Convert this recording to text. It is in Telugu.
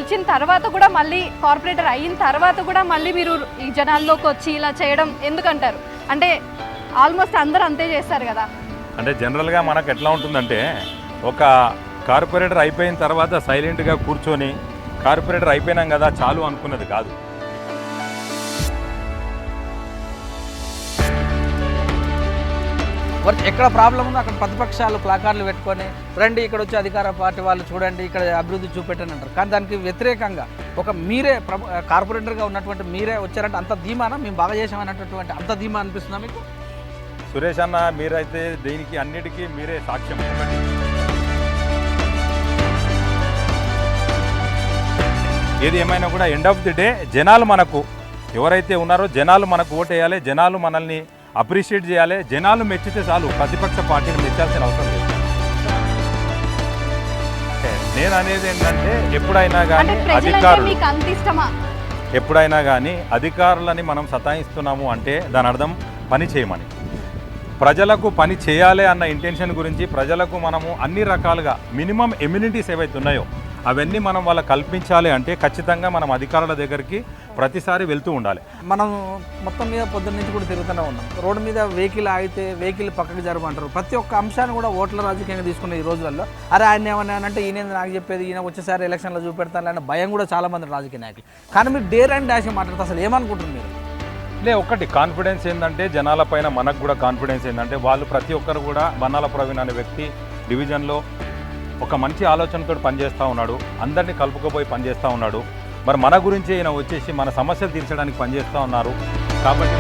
గెలిచిన తర్వాత కూడా మళ్ళీ కార్పొరేటర్ అయిన తర్వాత కూడా మళ్ళీ మీరు ఈ జనాల్లోకి వచ్చి ఇలా చేయడం ఎందుకంటారు? అంటే ఆల్మోస్ట్ అందరూ అంతే చేస్తారు కదా. అంటే జనరల్గా మనకు ఎట్లా ఉంటుందంటే ఒక కార్పొరేటర్ అయిపోయిన తర్వాత సైలెంట్గా కూర్చొని కార్పొరేటర్ అయిపోయినాం కదా చాలు అనుకున్నది కాదు. ఎక్కడ ప్రాబ్లం ఉందో అక్కడ ప్రతిపక్షాలు ప్లాకార్డులు పెట్టుకొని రండి ఇక్కడ వచ్చి అధికార పార్టీ వాళ్ళు చూడండి ఇక్కడ అభివృద్ధి చూపెట్టని అంటారు. కానీ దానికి వ్యతిరేకంగా ఒక మీరే కార్పొరేటర్గా ఉన్నటువంటి మీరే వచ్చారంటే అంత ధీమానా మేము బాగా చేసామన్నటువంటి అంత ధీమా అనిపిస్తుందా మీకు? సురేష్ అన్న మీరైతే దీనికి అన్నిటికీ మీరే సాక్ష్యం. ఏది ఏమైనా కూడా ఎండ్ ఆఫ్ ది డే జనాలు మనకు ఎవరైతే ఉన్నారో జనాలు మనకు ఓటేయాలి, జనాలు మనల్ని అప్రిషియేట్ చేయాలి. జనాలు మెచ్చితే చాలు, ప్రతిపక్ష పార్టీని మెచ్చాల్సిన అవసరం లేదు. నేను అనేది ఏంటంటే ఎప్పుడైనా కానీ అధికారులని మనం సతాయిస్తున్నాము అంటే దాని అర్థం పని చేయమని, ప్రజలకు పని చేయాలి అన్న ఇంటెన్షన్ గురించి ప్రజలకు మనము అన్ని రకాలుగా మినిమం ఎమ్యూనిటీస్ ఏవైతే ఉన్నాయో అవన్నీ మనం వాళ్ళకి కల్పించాలి అంటే ఖచ్చితంగా మనం అధికారుల దగ్గరికి ప్రతిసారి వెళ్తూ ఉండాలి. మనం మొత్తం మీద పొద్దున్న నుంచి కూడా తిరుగుతూనే ఉన్నాం. రోడ్డు మీద వెహికల్ ఆగితే వెహికల్ పక్కకి జరపంటారు. ప్రతి ఒక్క అంశాన్ని కూడా ఓట్ల రాజకీయంగా తీసుకున్న ఈ రోజులలో అరే ఆయన ఏమన్నా అంటే ఈయన నాకు చెప్పేది ఈయన వచ్చేసారి ఎలక్షన్లో చూపెడతాను అనే భయం కూడా చాలామంది రాజకీయ నాయకులు. కానీ మీరు డేర్ అండ్ డాష్ మాట్లాడితే అసలు ఏమనుకుంటున్నారు మీరు? ఒకటి కాన్ఫిడెన్స్ ఏంటంటే జనాల పైన మనకు కూడా కాన్ఫిడెన్స్ ఏంటంటే వాళ్ళు ప్రతి ఒక్కరు కూడా బన్నాల ప్రవీణ్ అనే వ్యక్తి డివిజన్లో ఒక మంచి ఆలోచనతో పనిచేస్తూ ఉన్నాడు, అందరినీ కలుపుకోపోయి పనిచేస్తూ ఉన్నాడు. మరి మన గురించి ఈయన వచ్చేసి మన సమస్యలు తీర్చడానికి పనిచేస్తూ ఉన్నారు. కాబట్టి